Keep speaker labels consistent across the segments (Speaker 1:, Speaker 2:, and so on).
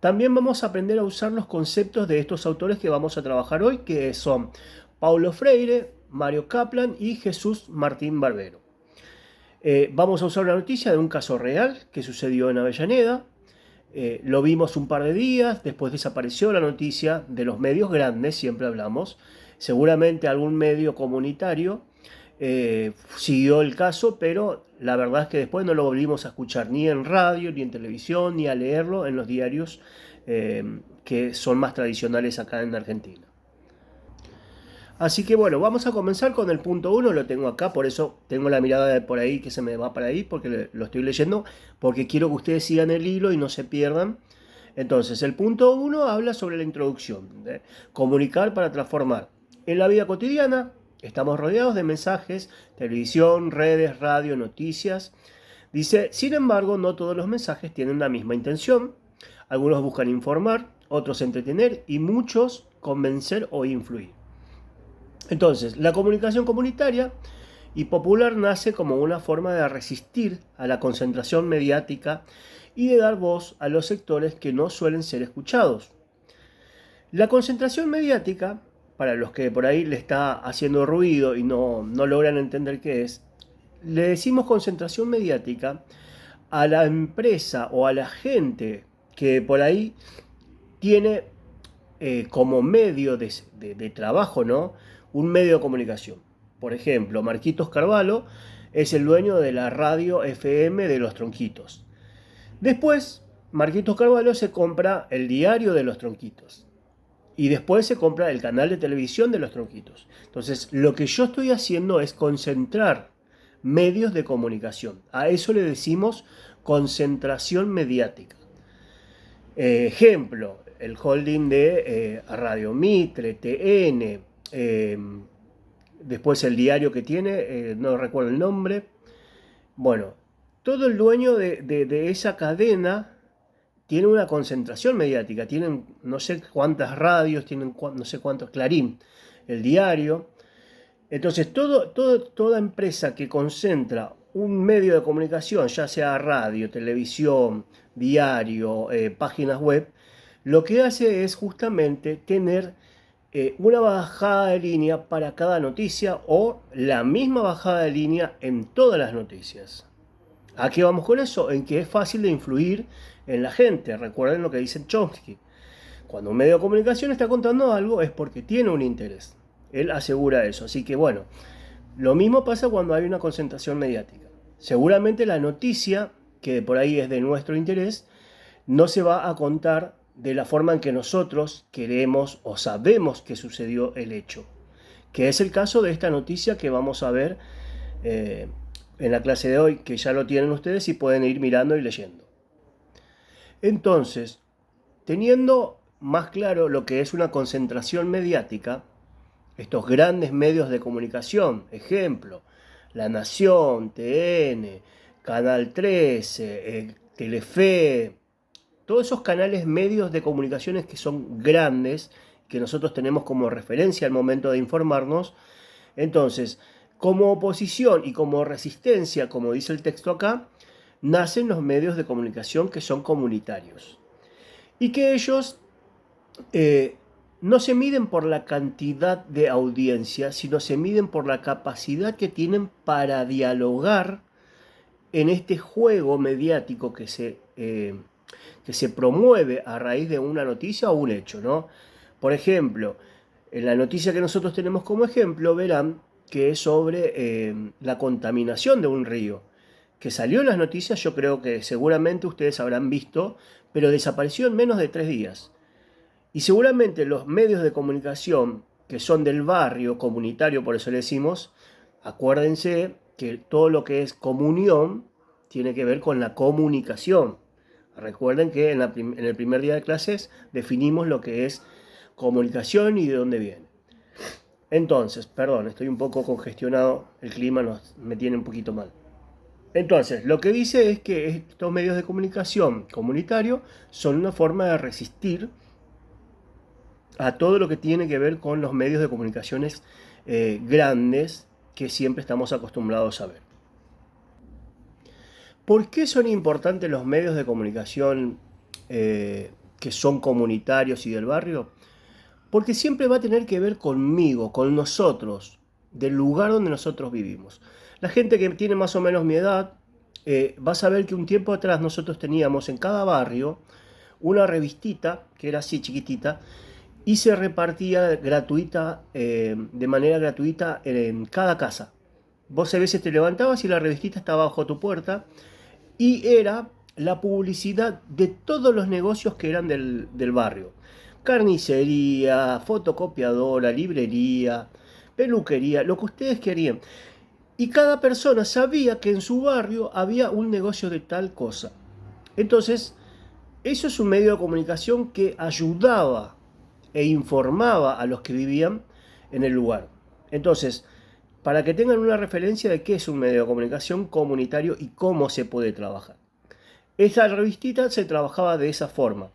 Speaker 1: también vamos a aprender a usar los conceptos de estos autores que vamos a trabajar hoy, que son Paulo Freire, Mario Kaplan y Jesús Martín Barbero. Vamos a usar una noticia de un caso real que sucedió en Avellaneda. Lo vimos un par de días, después desapareció la noticia de los medios grandes, siempre hablamos. Seguramente algún medio comunitario siguió el caso, pero la verdad es que después no lo volvimos a escuchar ni en radio, ni en televisión, ni a leerlo en los diarios que son más tradicionales acá en Argentina. Así que bueno, vamos a comenzar con el punto 1, lo tengo acá, por eso tengo la mirada de por ahí que se me va para ahí, porque lo estoy leyendo, porque quiero que ustedes sigan el hilo y no se pierdan. Entonces, el punto 1 habla sobre la introducción, de comunicar para transformar. En la vida cotidiana estamos rodeados de mensajes, televisión, redes, radio, noticias. Dice, sin embargo, no todos los mensajes tienen la misma intención. Algunos buscan informar, otros entretener y muchos convencer o influir. Entonces, la comunicación comunitaria y popular nace como una forma de resistir a la concentración mediática y de dar voz a los sectores que no suelen ser escuchados. La concentración mediática, para los que por ahí le está haciendo ruido y no logran entender qué es, le decimos concentración mediática a la empresa o a la gente que por ahí tiene como medio de trabajo, ¿no? Un medio de comunicación. Por ejemplo, Marquitos Carvalho es el dueño de la radio FM de Los Tronquitos. Después, Marquitos Carvalho se compra el diario de Los Tronquitos. Y después se compra el canal de televisión de Los Tronquitos. Entonces, lo que yo estoy haciendo es concentrar medios de comunicación. A eso le decimos concentración mediática. Ejemplo, el holding de Radio Mitre, TN, después el diario que tiene, no recuerdo el nombre. Bueno, todo el dueño de esa cadena tiene una concentración mediática, tienen no sé cuántas radios, tienen no sé cuántos, Clarín, el diario. Entonces, toda empresa que concentra un medio de comunicación, ya sea radio, televisión, diario, páginas web, lo que hace es justamente tener una bajada de línea para cada noticia o la misma bajada de línea en todas las noticias. ¿A qué vamos con eso? En que es fácil de influir en la gente. Recuerden lo que dice Chomsky. Cuando un medio de comunicación está contando algo es porque tiene un interés. Él asegura eso. Así que bueno, lo mismo pasa cuando hay una concentración mediática. Seguramente la noticia, que por ahí es de nuestro interés, no se va a contar de la forma en que nosotros queremos o sabemos que sucedió el hecho. Que es el caso de esta noticia que vamos a ver en la clase de hoy, que ya lo tienen ustedes y pueden ir mirando y leyendo. Entonces, teniendo más claro lo que es una concentración mediática, estos grandes medios de comunicación, ejemplo, La Nación, TN, Canal 13, Telefe, todos esos canales medios de comunicaciones que son grandes, que nosotros tenemos como referencia al momento de informarnos. Entonces, como oposición y como resistencia, como dice el texto acá, nacen los medios de comunicación que son comunitarios. Y que ellos no se miden por la cantidad de audiencia, sino se miden por la capacidad que tienen para dialogar en este juego mediático que se promueve a raíz de una noticia o un hecho, ¿no? Por ejemplo, en la noticia que nosotros tenemos como ejemplo, verán que es sobre la contaminación de un río, que salió en las noticias, yo creo que seguramente ustedes habrán visto, pero desapareció en menos de 3 días. Y seguramente los medios de comunicación que son del barrio comunitario, por eso le decimos, acuérdense que todo lo que es comunión tiene que ver con la comunicación. Recuerden que en el primer día de clases definimos lo que es comunicación y de dónde viene. Entonces, perdón, estoy un poco congestionado, el clima me tiene un poquito mal. Entonces, lo que dice es que estos medios de comunicación comunitario son una forma de resistir a todo lo que tiene que ver con los medios de comunicaciones grandes que siempre estamos acostumbrados a ver. ¿Por qué son importantes los medios de comunicación que que son comunitarios y del barrio? Porque siempre va a tener que ver conmigo, con nosotros, del lugar donde nosotros vivimos. La gente que tiene más o menos mi edad va a saber que un tiempo atrás nosotros teníamos en cada barrio una revistita, que era así chiquitita, y se repartía gratuita, de manera gratuita en cada casa. Vos a veces te levantabas y la revistita estaba bajo tu puerta y era la publicidad de todos los negocios que eran del barrio. Carnicería, fotocopiadora, librería, peluquería, lo que ustedes querían. Y cada persona sabía que en su barrio había un negocio de tal cosa. Entonces, eso es un medio de comunicación que ayudaba e informaba a los que vivían en el lugar. Entonces, para que tengan una referencia de qué es un medio de comunicación comunitario y cómo se puede trabajar. Esa revistita se trabajaba de esa forma.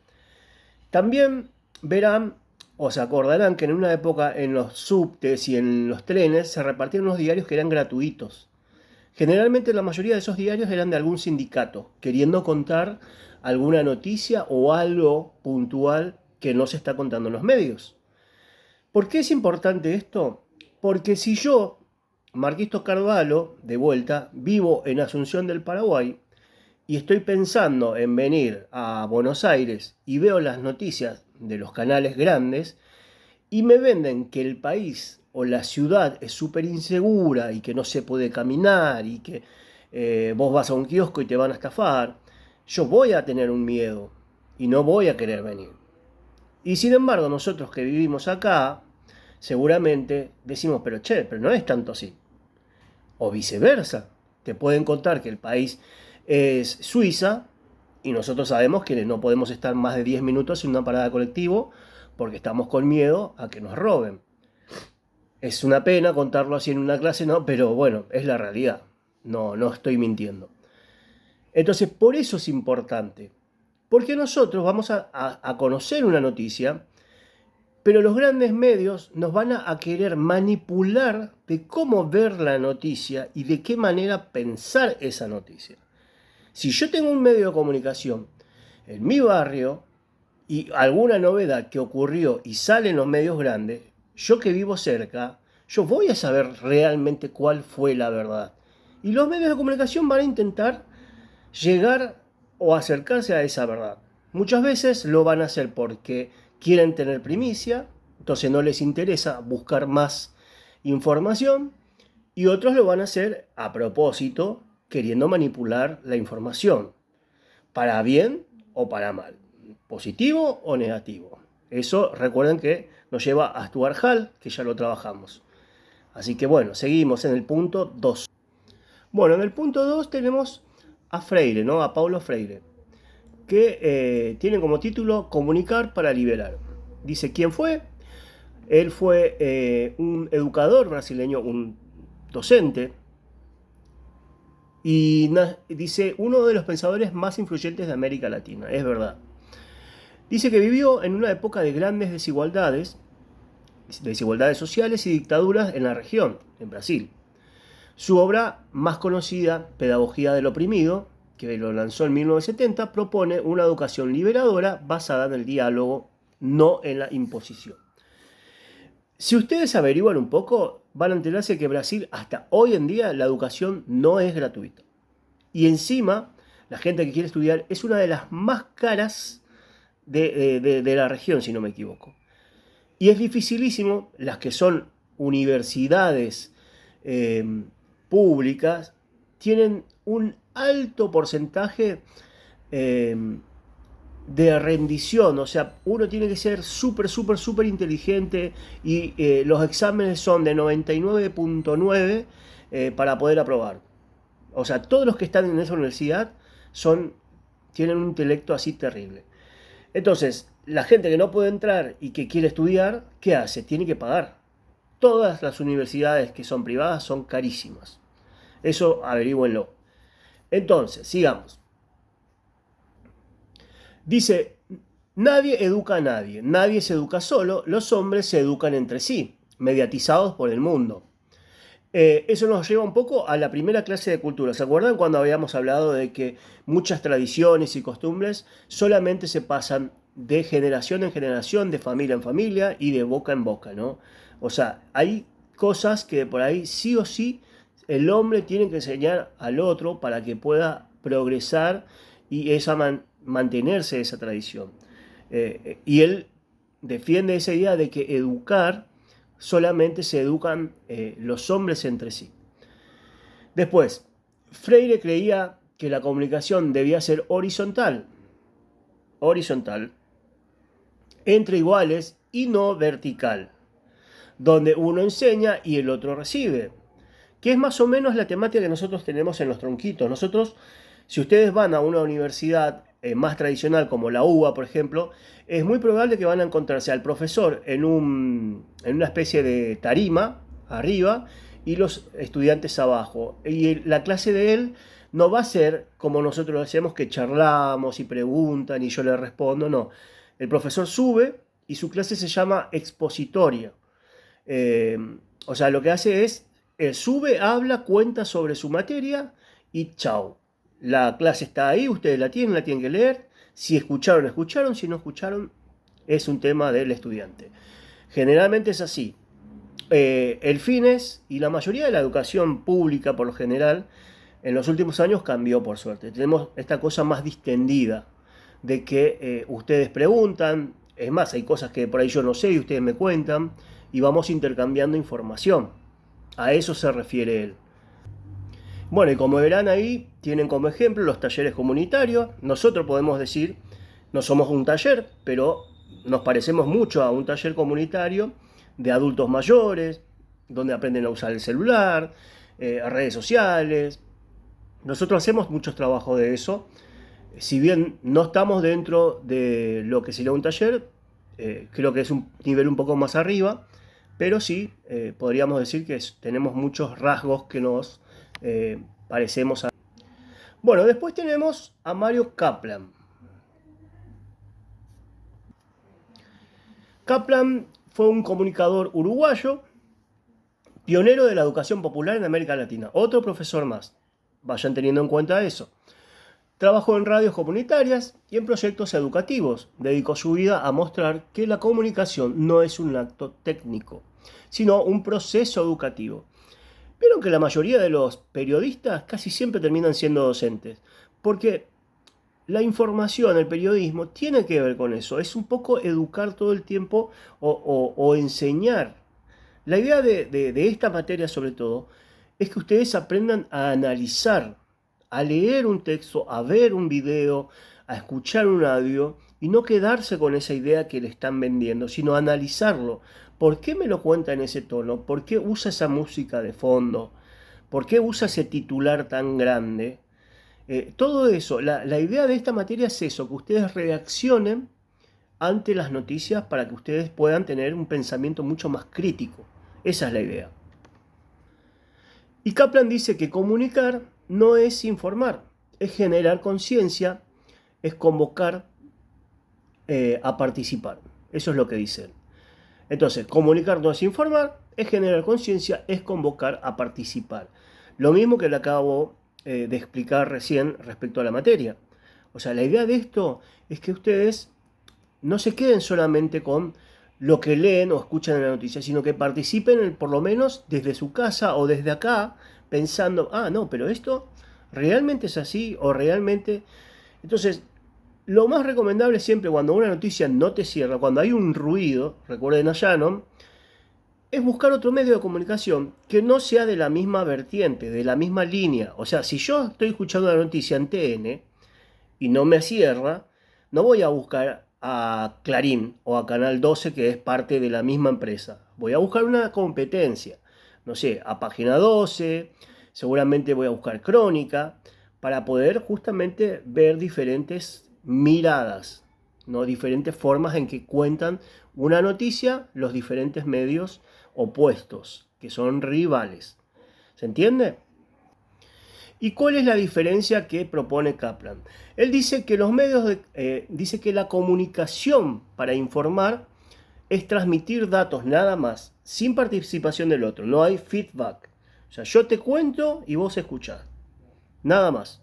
Speaker 1: También verán o se acordarán que en una época en los subtes y en los trenes se repartían unos diarios que eran gratuitos. Generalmente la mayoría de esos diarios eran de algún sindicato, queriendo contar alguna noticia o algo puntual que no se está contando en los medios. ¿Por qué es importante esto? Porque si yo, Marquisto Carvalho, de vuelta, vivo en Asunción del Paraguay y estoy pensando en venir a Buenos Aires y veo las noticias de los canales grandes y me venden que el país o la ciudad es súper insegura y que no se puede caminar y que vos vas a un kiosco y te van a estafar, yo voy a tener un miedo y no voy a querer venir. Y sin embargo, nosotros que vivimos acá, seguramente decimos, pero no es tanto así. O viceversa, te pueden contar que el país es Suiza y nosotros sabemos que no podemos estar más de 10 minutos en una parada de colectivo porque estamos con miedo a que nos roben. Es una pena contarlo así en una clase, ¿no? Pero bueno, es la realidad. No estoy mintiendo. Entonces, por eso es importante. Porque nosotros vamos a conocer una noticia, pero los grandes medios nos van a querer manipular de cómo ver la noticia y de qué manera pensar esa noticia. Si yo tengo un medio de comunicación en mi barrio y alguna novedad que ocurrió y sale en los medios grandes, yo que vivo cerca, yo voy a saber realmente cuál fue la verdad. Y los medios de comunicación van a intentar llegar o acercarse a esa verdad. Muchas veces lo van a hacer porque quieren tener primicia, entonces no les interesa buscar más información, y otros lo van a hacer a propósito, queriendo manipular la información, para bien o para mal, positivo o negativo. Eso recuerden que nos lleva a Stuart Hall, que ya lo trabajamos. Así que bueno, seguimos en el punto 2. Bueno, en el punto 2 tenemos a Freire, ¿no? A Paulo Freire, que tiene como título Comunicar para liberar. Dice, ¿quién fue? Él fue un educador brasileño, un docente, y dice, uno de los pensadores más influyentes de América Latina, es verdad. Dice que vivió en una época de grandes desigualdades sociales y dictaduras en la región, en Brasil. Su obra más conocida, Pedagogía del Oprimido, que lo lanzó en 1970, propone una educación liberadora basada en el diálogo, no en la imposición. Si ustedes averiguan un poco, van a enterarse que Brasil hasta hoy en día la educación no es gratuita. Y encima, la gente que quiere estudiar es una de las más caras de la región, si no me equivoco. Y es dificilísimo, las que son universidades públicas, tienen un alto porcentaje de rendición, o sea, uno tiene que ser súper inteligente y los exámenes son de 99.9 para poder aprobar. O sea, todos los que están en esa universidad tienen un intelecto así terrible. Entonces, la gente que no puede entrar y que quiere estudiar, ¿qué hace? Tiene que pagar. Todas las universidades que son privadas son carísimas. Eso averígüenlo. Entonces, sigamos. Dice, nadie educa a nadie, nadie se educa solo, los hombres se educan entre sí, mediatizados por el mundo. Eso nos lleva un poco a la primera clase de cultura. ¿Se acuerdan cuando habíamos hablado de que muchas tradiciones y costumbres solamente se pasan de generación en generación, de familia en familia y de boca en boca, ¿no? O sea, hay cosas que por ahí sí o sí el hombre tiene que enseñar al otro para que pueda progresar y mantenerse esa tradición. Y él defiende esa idea de que educar solamente se educan los hombres entre sí. Después, Freire creía que la comunicación debía ser horizontal, entre iguales y no vertical, donde uno enseña y el otro recibe, que es más o menos la temática que nosotros tenemos en los tronquitos. Nosotros, si ustedes van a una universidad más tradicional como la UBA, por ejemplo, es muy probable que van a encontrarse al profesor en una especie de tarima arriba y los estudiantes abajo. Y la clase de él no va a ser como nosotros lo hacemos, que charlamos y preguntan y yo le respondo, no. El profesor sube y su clase se llama expositoria. Eh, o sea, lo que hace es, sube, habla, cuenta sobre su materia y chao. La clase está ahí, ustedes la tienen que leer. Si escucharon, escucharon. Si no escucharon, es un tema del estudiante. Generalmente es así. El FINES y la mayoría de la educación pública, por lo general, en los últimos años cambió, por suerte. Tenemos esta cosa más distendida de que ustedes preguntan. Es más, hay cosas que por ahí yo no sé y ustedes me cuentan y vamos intercambiando información. A eso se refiere él. Bueno, y como verán ahí, tienen como ejemplo los talleres comunitarios. Nosotros podemos decir, no somos un taller, pero nos parecemos mucho a un taller comunitario de adultos mayores, donde aprenden a usar el celular, redes sociales. Nosotros hacemos muchos trabajos de eso. Si bien no estamos dentro de lo que sería un taller, creo que es un nivel un poco más arriba, pero sí podríamos decir que tenemos muchos rasgos que nos parecemos a... Bueno, después tenemos a Mario Kaplan. Kaplan fue un comunicador uruguayo, pionero de la educación popular en América Latina. Otro profesor más. Vayan teniendo en cuenta eso. Trabajó en radios comunitarias y en proyectos educativos. Dedicó su vida a mostrar que la comunicación no es un acto técnico, sino un proceso educativo. Vieron que la mayoría de los periodistas casi siempre terminan siendo docentes, porque la información, el periodismo, tiene que ver con eso. Es un poco educar todo el tiempo o enseñar. La idea de esta materia, sobre todo, es que ustedes aprendan a analizar, a leer un texto, a ver un video, a escuchar un audio y no quedarse con esa idea que le están vendiendo, sino analizarlo. ¿Por qué me lo cuenta en ese tono? ¿Por qué usa esa música de fondo? ¿Por qué usa ese titular tan grande? Todo eso, la idea de esta materia es eso, que ustedes reaccionen ante las noticias para que ustedes puedan tener un pensamiento mucho más crítico. Esa es la idea. Y Kaplan dice que comunicar no es informar, es generar conciencia, es convocar a participar. Eso es lo que dice él. Entonces, comunicar no es informar, es generar conciencia, es convocar a participar. Lo mismo que le acabo de explicar recién respecto a la materia. O sea, la idea de esto es que ustedes no se queden solamente con lo que leen o escuchan en la noticia, sino que participen por lo menos desde su casa o desde acá, pensando, no, pero esto realmente es así o realmente... Entonces, lo más recomendable siempre cuando una noticia no te cierra, cuando hay un ruido, recuerden a Shannon, es buscar otro medio de comunicación que no sea de la misma vertiente, de la misma línea. O sea, si yo estoy escuchando la noticia en TN y no me cierra, no voy a buscar a Clarín o a Canal 12, que es parte de la misma empresa. Voy a buscar una competencia. No sé, a Página 12, seguramente voy a buscar Crónica, para poder justamente ver diferentes miradas, ¿no? Diferentes formas en que cuentan una noticia los diferentes medios opuestos, que son rivales. ¿Se entiende? ¿Y cuál es la diferencia que propone Kaplan? Él dice que los medios, dice que la comunicación para informar es transmitir datos nada más, sin participación del otro. No hay feedback, O sea, yo te cuento y vos escuchás. Nada más.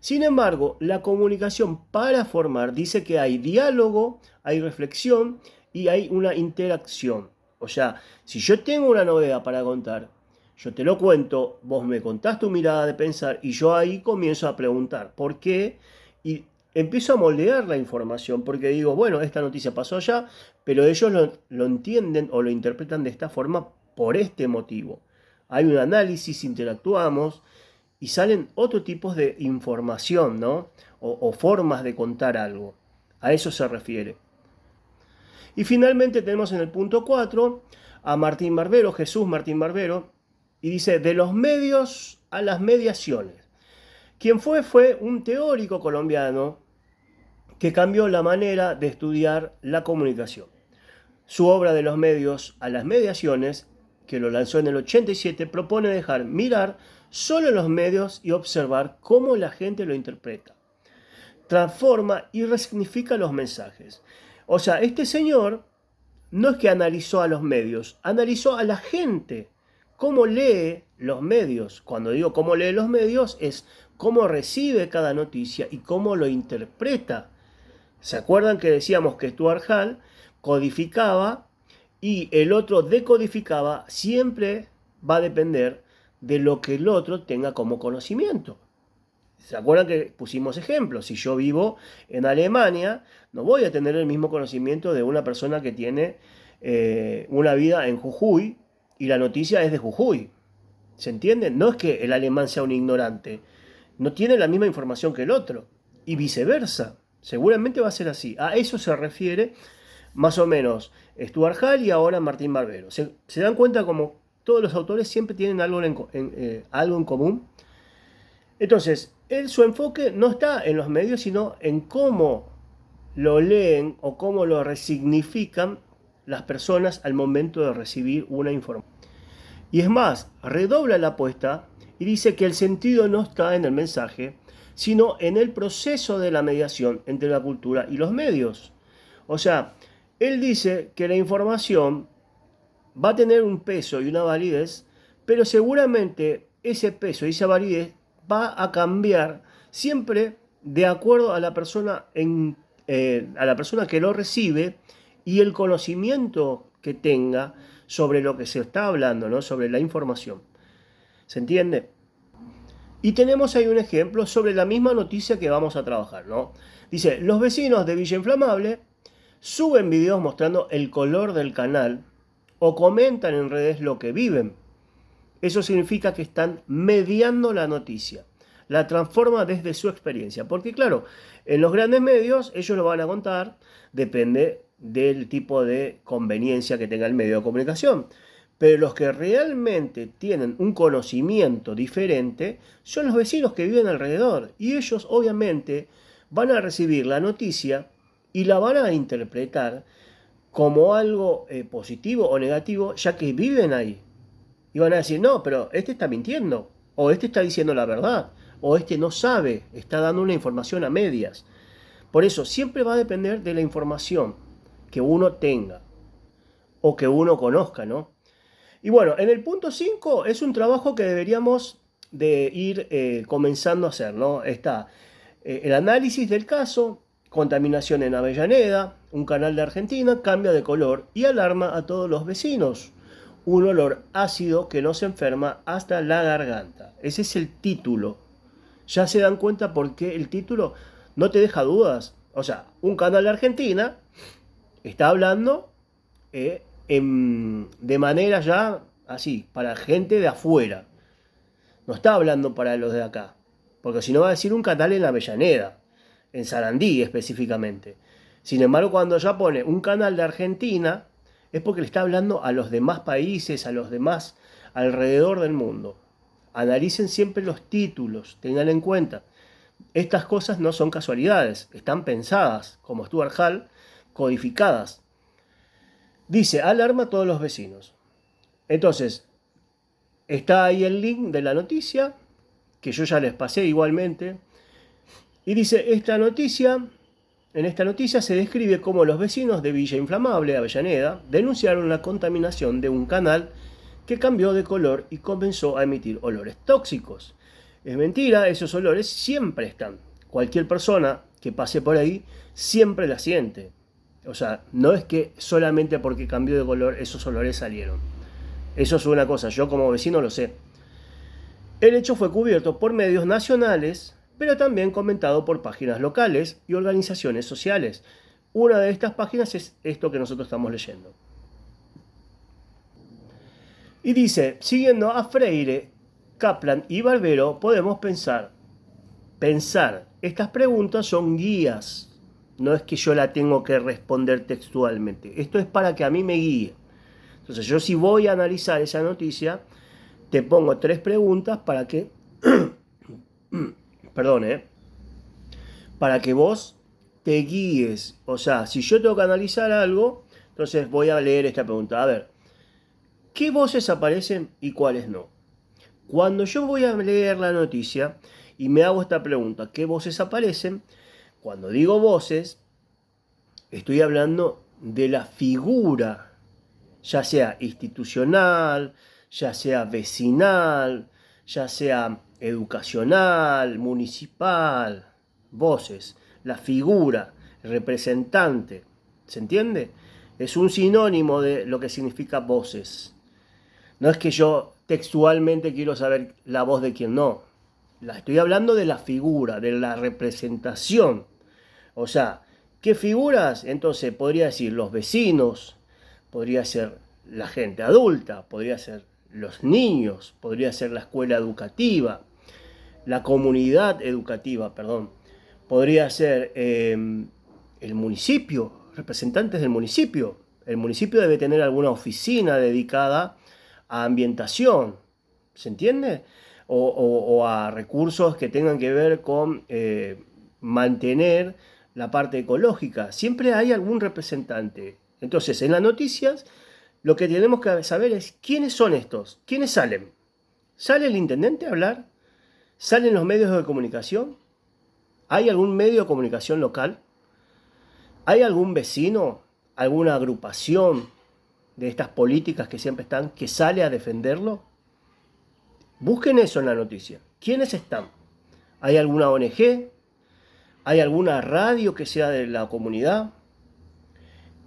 Speaker 1: Sin embargo, la comunicación para formar dice que hay diálogo, hay reflexión y hay una interacción. O sea, si yo tengo una novedad para contar, yo te lo cuento, vos me contás tu mirada de pensar y yo ahí comienzo a preguntar por qué y empiezo a moldear la información porque digo, bueno, esta noticia pasó allá, pero ellos lo entienden o lo interpretan de esta forma por este motivo. Hay un análisis, interactuamos y salen otro tipo de información, ¿no? O formas de contar algo. A eso se refiere. Y finalmente tenemos en el punto 4 a Martín Barbero, Jesús Martín Barbero, y dice, de los medios a las mediaciones. Quien fue un teórico colombiano que cambió la manera de estudiar la comunicación. Su obra de los medios a las mediaciones, que lo lanzó en el 87, propone dejar mirar solo los medios y observar cómo la gente lo interpreta. Transforma y resignifica los mensajes. O sea, este señor no es que analizó a los medios, analizó a la gente, cómo lee los medios. Cuando digo cómo lee los medios es cómo recibe cada noticia y cómo lo interpreta. ¿Se acuerdan que decíamos que Stuart Hall codificaba y el otro decodificaba? Siempre va a depender de lo que el otro tenga como conocimiento. ¿Se acuerdan que pusimos ejemplos? Si yo vivo en Alemania, no voy a tener el mismo conocimiento de una persona que tiene una vida en Jujuy y la noticia es de Jujuy. ¿Se entiende? No es que el alemán sea un ignorante, no tiene la misma información que el otro y viceversa. Seguramente va a ser así. A eso se refiere más o menos Stuart Hall y ahora Martín Barbero. ¿Se dan cuenta como todos los autores siempre tienen algo en común? Entonces, su enfoque no está en los medios, sino en cómo lo leen o cómo lo resignifican las personas al momento de recibir una información. Y es más, redobla la apuesta y dice que el sentido no está en el mensaje, sino en el proceso de la mediación entre la cultura y los medios. O sea, él dice que la información va a tener un peso y una validez, pero seguramente ese peso y esa validez va a cambiar siempre de acuerdo a la persona, a la persona que lo recibe y el conocimiento que tenga sobre lo que se está hablando, ¿no? Sobre la información. ¿Se entiende? Y tenemos ahí un ejemplo sobre la misma noticia que vamos a trabajar, ¿no? Dice, los vecinos de Villa Inflamable suben videos mostrando el color del canal o comentan en redes lo que viven. Eso significa que están mediando la noticia, la transforma desde su experiencia. Porque claro, en los grandes medios ellos lo van a contar, depende del tipo de conveniencia que tenga el medio de comunicación. Pero los que realmente tienen un conocimiento diferente son los vecinos que viven alrededor. Y ellos obviamente van a recibir la noticia y la van a interpretar como algo positivo o negativo, ya que viven ahí. Y van a decir, no, pero este está mintiendo, o este está diciendo la verdad, o este no sabe, está dando una información a medias. Por eso siempre va a depender de la información que uno tenga o que uno conozca, ¿no? Y bueno, en el punto 5 es un trabajo que deberíamos de ir comenzando a hacer, ¿no? Está el análisis del caso, contaminación en Avellaneda, un canal de Argentina cambia de color y alarma a todos los vecinos. Un olor ácido que nos enferma hasta la garganta. Ese es el título. Ya se dan cuenta por qué el título no te deja dudas. O sea, un canal de Argentina está hablando de manera ya así, para gente de afuera. No está hablando para los de acá. Porque si no va a decir un canal en Avellaneda, en Sarandí específicamente. Sin embargo, cuando ya pone un canal de Argentina, es porque le está hablando a los demás países, a los demás alrededor del mundo. Analicen siempre los títulos, tengan en cuenta. Estas cosas no son casualidades, están pensadas, como Stuart Hall, codificadas. Dice, alarma a todos los vecinos. Entonces, está ahí el link de la noticia, que yo ya les pasé igualmente. Y dice, en esta noticia se describe cómo los vecinos de Villa Inflamable, Avellaneda, denunciaron la contaminación de un canal que cambió de color y comenzó a emitir olores tóxicos. Es mentira, esos olores siempre están. Cualquier persona que pase por ahí siempre la siente. O sea, no es que solamente porque cambió de color esos olores salieron. Eso es una cosa, yo como vecino lo sé. El hecho fue cubierto por medios nacionales, pero también comentado por páginas locales y organizaciones sociales. Una de estas páginas es esto que nosotros estamos leyendo. Y dice, siguiendo a Freire, Kaplan y Barbero, podemos pensar, estas preguntas son guías, no es que yo la tengo que responder textualmente, esto es para que a mí me guíe. Entonces yo si voy a analizar esa noticia, te pongo 3 preguntas para que, para que vos te guíes. O sea, si yo tengo que analizar algo, entonces voy a leer esta pregunta. A ver, ¿qué voces aparecen y cuáles no? Cuando yo voy a leer la noticia y me hago esta pregunta, ¿qué voces aparecen? Cuando digo voces, estoy hablando de la figura, ya sea institucional, ya sea vecinal, ya sea educacional, municipal, voces, la figura, representante, ¿se entiende? Es un sinónimo de lo que significa voces. No es que yo textualmente quiero saber la voz de quién, no. La estoy hablando de la figura, de la representación. O sea, ¿qué figuras? Entonces podría decir los vecinos, podría ser la gente adulta, podría ser los niños, podría ser la escuela educativa, la comunidad educativa, perdón. Podría ser el municipio, representantes del municipio. El municipio debe tener alguna oficina dedicada a ambientación, ¿se entiende? O a recursos que tengan que ver con mantener la parte ecológica. Siempre hay algún representante. Entonces, en las noticias, lo que tenemos que saber es quiénes son estos, quiénes salen. ¿Sale el intendente a hablar? ¿Salen los medios de comunicación? ¿Hay algún medio de comunicación local? ¿Hay algún vecino, alguna agrupación de estas políticas que siempre están, que sale a defenderlo? Busquen eso en la noticia. ¿Quiénes están? ¿Hay alguna ONG? ¿Hay alguna radio que sea de la comunidad?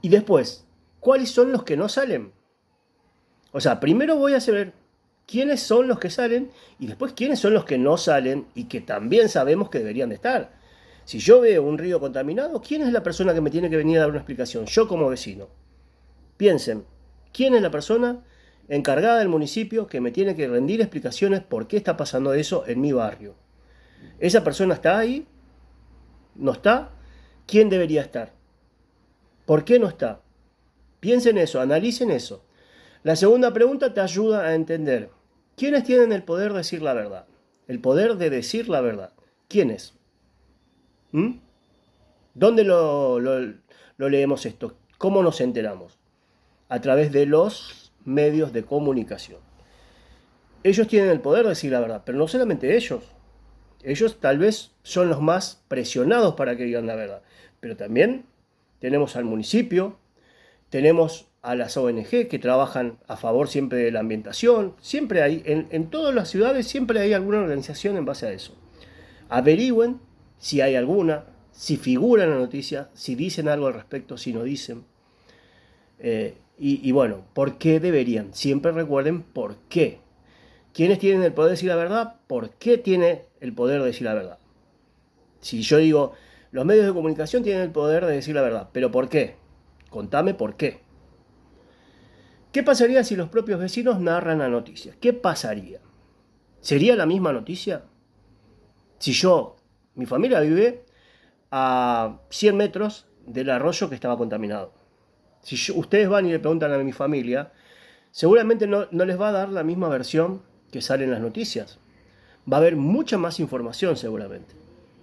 Speaker 1: Y después, ¿cuáles son los que no salen? O sea, primero voy a saber quiénes son los que salen y después quiénes son los que no salen y que también sabemos que deberían de estar. Si yo veo un río contaminado, ¿quién es la persona que me tiene que venir a dar una explicación? Yo como vecino. Piensen, ¿quién es la persona encargada del municipio que me tiene que rendir explicaciones por qué está pasando eso en mi barrio? ¿Esa persona está ahí? ¿No está? ¿Quién debería estar? ¿Por qué no está? Piensen eso, analicen eso. La segunda pregunta te ayuda a entender quiénes tienen el poder de decir la verdad. El poder de decir la verdad. ¿Quiénes? ¿Dónde lo leemos esto? ¿Cómo nos enteramos? A través de los medios de comunicación. Ellos tienen el poder de decir la verdad, pero no solamente ellos. Ellos tal vez son los más presionados para que digan la verdad. Pero también tenemos al municipio, tenemos a las ONG que trabajan a favor siempre de la ambientación. Siempre hay, en todas las ciudades siempre hay alguna organización en base a eso. Averigüen si hay alguna, si figura en la noticia, si dicen algo al respecto, si no dicen. Y bueno, ¿por qué deberían? Siempre recuerden por qué. ¿Quiénes tienen el poder de decir la verdad? ¿Por qué tiene el poder de decir la verdad? Si yo digo, los medios de comunicación tienen el poder de decir la verdad, ¿pero por qué? Contame por qué. ¿Qué pasaría si los propios vecinos narran la noticia? ¿Qué pasaría? ¿Sería la misma noticia? Si mi familia vive a 100 metros del arroyo que estaba contaminado. Si ustedes van y le preguntan a mi familia, seguramente no les va a dar la misma versión que sale en las noticias. Va a haber mucha más información seguramente,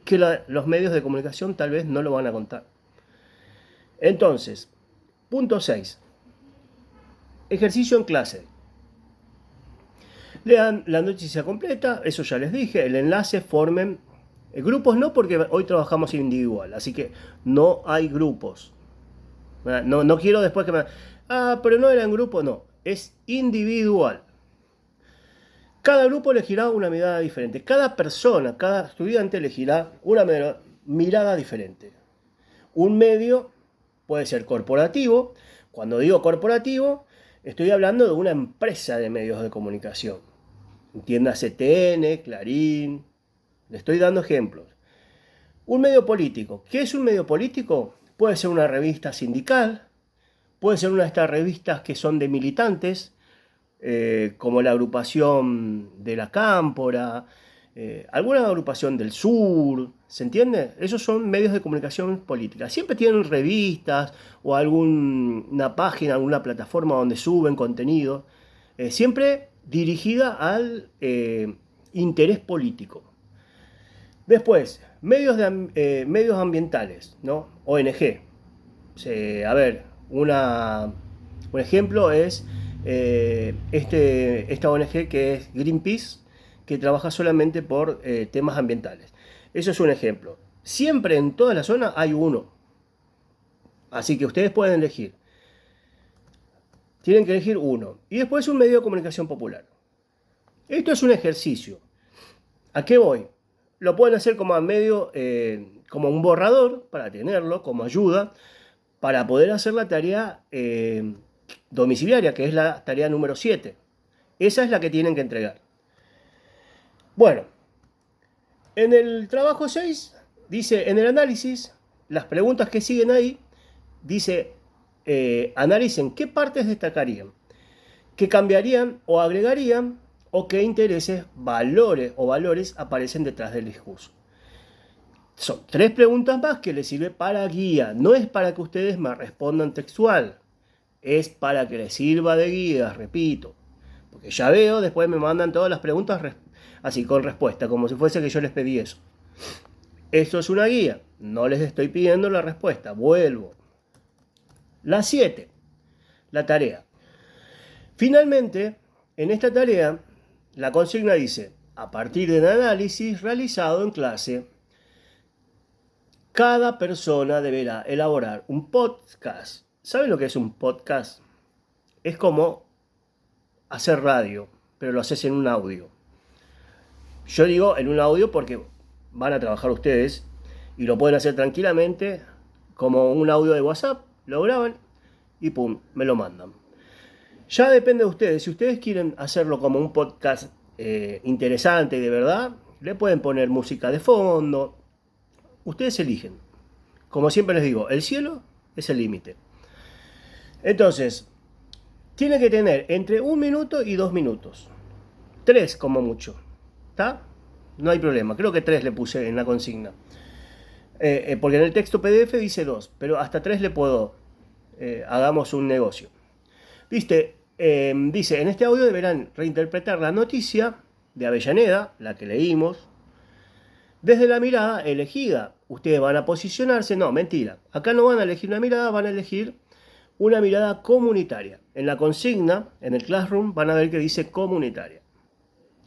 Speaker 1: que los medios de comunicación tal vez no lo van a contar. Entonces, punto 6. Ejercicio en clase. Lean la noticia completa, eso ya les dije, el enlace, formen grupos, no porque hoy trabajamos individual, así que no hay grupos. No quiero después que pero no eran grupos, no, es individual. Cada grupo elegirá una mirada diferente. Cada persona, cada estudiante elegirá una mirada diferente. Un medio puede ser corporativo. Cuando digo corporativo, estoy hablando de una empresa de medios de comunicación. Entiéndase TN, Clarín. Le estoy dando ejemplos. Un medio político. ¿Qué es un medio político? Puede ser una revista sindical, puede ser una de estas revistas que son de militantes, como la agrupación de la Cámpora, alguna agrupación del sur, ¿se entiende? Esos son medios de comunicación política. Siempre tienen revistas o alguna página, alguna plataforma donde suben contenido, siempre dirigida al interés político. Después, medios ambientales, ¿no? ONG. A ver, un ejemplo es esta ONG que es Greenpeace, que trabaja solamente por temas ambientales. Eso es un ejemplo. Siempre en toda la zona hay uno. Así que ustedes pueden elegir. Tienen que elegir uno. Y después un medio de comunicación popular. Esto es un ejercicio. ¿A qué voy? Lo pueden hacer como medio, como un borrador, para tenerlo, como ayuda, para poder hacer la tarea domiciliaria, que es la tarea número 7. Esa es la que tienen que entregar. Bueno, en el trabajo 6, dice, en el análisis, las preguntas que siguen ahí, dice, analicen qué partes destacarían, qué cambiarían o agregarían, o qué intereses, valores aparecen detrás del discurso. Son 3 preguntas más que les sirve para guía. No es para que ustedes me respondan textual. Es para que les sirva de guía, repito. Porque ya veo, después me mandan todas las preguntas así, con respuesta, como si fuese que yo les pedí eso. Esto es una guía. No les estoy pidiendo la respuesta. Vuelvo. La 7. La tarea. Finalmente, en esta tarea, la consigna dice, a partir del análisis realizado en clase, cada persona deberá elaborar un podcast. ¿Saben lo que es un podcast? Es como hacer radio, pero lo haces en un audio. Yo digo en un audio porque van a trabajar ustedes y lo pueden hacer tranquilamente como un audio de WhatsApp, lo graban y pum, me lo mandan. Ya depende de ustedes. Si ustedes quieren hacerlo como un podcast interesante y de verdad, le pueden poner música de fondo. Ustedes eligen. Como siempre les digo, el cielo es el límite. Entonces, tiene que tener entre 1 minuto y 2 minutos. 3 como mucho. ¿Está? No hay problema. Creo que 3 le puse en la consigna. Porque en el texto PDF dice 2, pero hasta 3 le puedo. Hagamos un negocio. Dice, en este audio deberán reinterpretar la noticia de Avellaneda, la que leímos, desde la mirada elegida. Ustedes van a posicionarse, no, mentira. Acá no van a elegir una mirada, van a elegir una mirada comunitaria. En la consigna, en el Classroom, van a ver que dice comunitaria.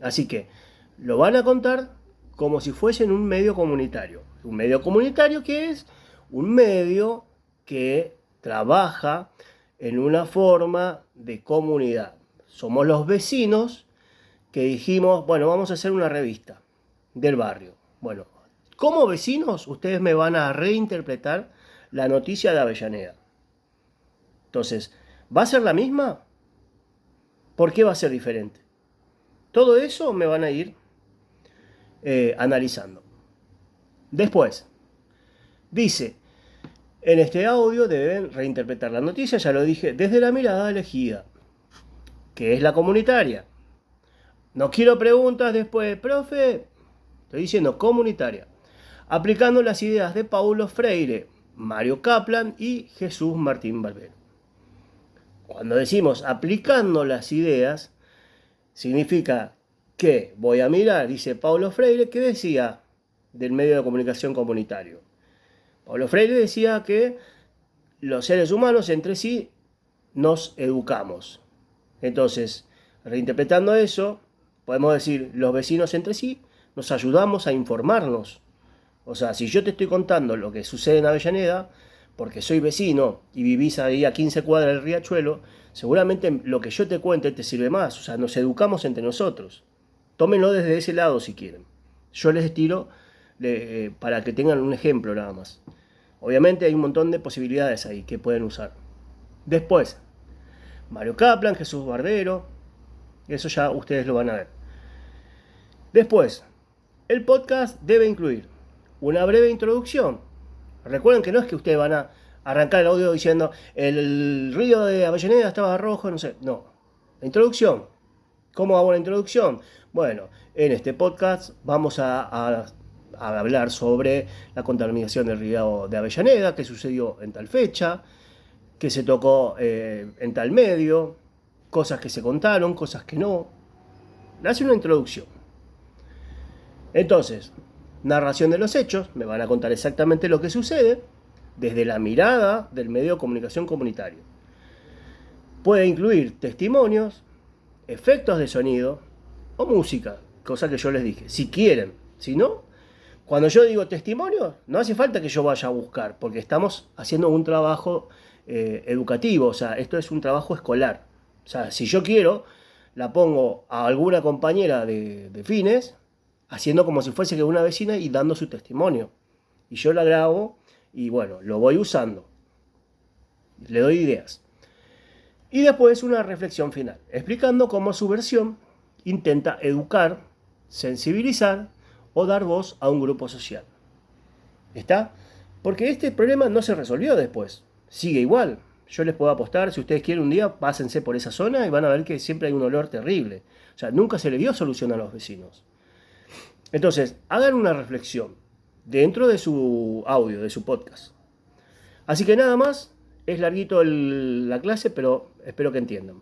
Speaker 1: Así que lo van a contar como si fuesen un medio comunitario. Un medio comunitario que es un medio que trabaja en una forma de comunidad. Somos los vecinos que dijimos, bueno, vamos a hacer una revista del barrio. Bueno, como vecinos, ustedes me van a reinterpretar la noticia de Avellaneda. Entonces, ¿va a ser la misma? ¿Por qué va a ser diferente? Todo eso me van a ir analizando. Después, dice, en este audio deben reinterpretar la noticia, ya lo dije, desde la mirada elegida, que es la comunitaria. No quiero preguntas después, profe, estoy diciendo comunitaria. Aplicando las ideas de Paulo Freire, Mario Kaplan y Jesús Martín Barbero. Cuando decimos aplicando las ideas, significa que voy a mirar, dice Paulo Freire, ¿qué decía del medio de comunicación comunitario? Paulo Freire decía que los seres humanos entre sí nos educamos. Entonces, reinterpretando eso, podemos decir, los vecinos entre sí nos ayudamos a informarnos. O sea, si yo te estoy contando lo que sucede en Avellaneda, porque soy vecino y vivís ahí a 15 cuadras del riachuelo, seguramente lo que yo te cuente te sirve más. O sea, nos educamos entre nosotros. tómenlo desde ese lado si quieren. Yo les tiro para que tengan un ejemplo nada más. Obviamente hay un montón de posibilidades ahí que pueden usar. Después, Mario Kaplan, Jesús Barbero, eso ya ustedes lo van a ver. Después, el podcast debe incluir una breve introducción. Recuerden que no es que ustedes van a arrancar el audio diciendo el río de Avellaneda estaba rojo, no sé. No. La introducción. ¿Cómo hago la introducción? Bueno, en este podcast vamos a hablar sobre la contaminación del río de Avellaneda, que sucedió en tal fecha, que se tocó en tal medio, cosas que se contaron, cosas que no. Le hace una introducción. Entonces, narración de los hechos, me van a contar exactamente lo que sucede desde la mirada del medio de comunicación comunitario. Puede incluir testimonios, efectos de sonido o música, cosa que yo les dije, si quieren. Si no, cuando yo digo testimonio, no hace falta que yo vaya a buscar, porque estamos haciendo un trabajo educativo, o sea, esto es un trabajo escolar. O sea, si yo quiero, la pongo a alguna compañera de fines, haciendo como si fuese que una vecina y dando su testimonio. Y yo la grabo y bueno, lo voy usando. Le doy ideas. Y después una reflexión final, explicando cómo su versión intenta educar, sensibilizar o dar voz a un grupo social. ¿Está? Porque este problema no se resolvió después. Sigue igual. Yo les puedo apostar, si ustedes quieren un día, pásense por esa zona y van a ver que siempre hay un olor terrible. O sea, nunca se le dio solución a los vecinos. Entonces, hagan una reflexión dentro de su audio, de su podcast. Así que nada más, es larguito la clase, pero espero que entiendan.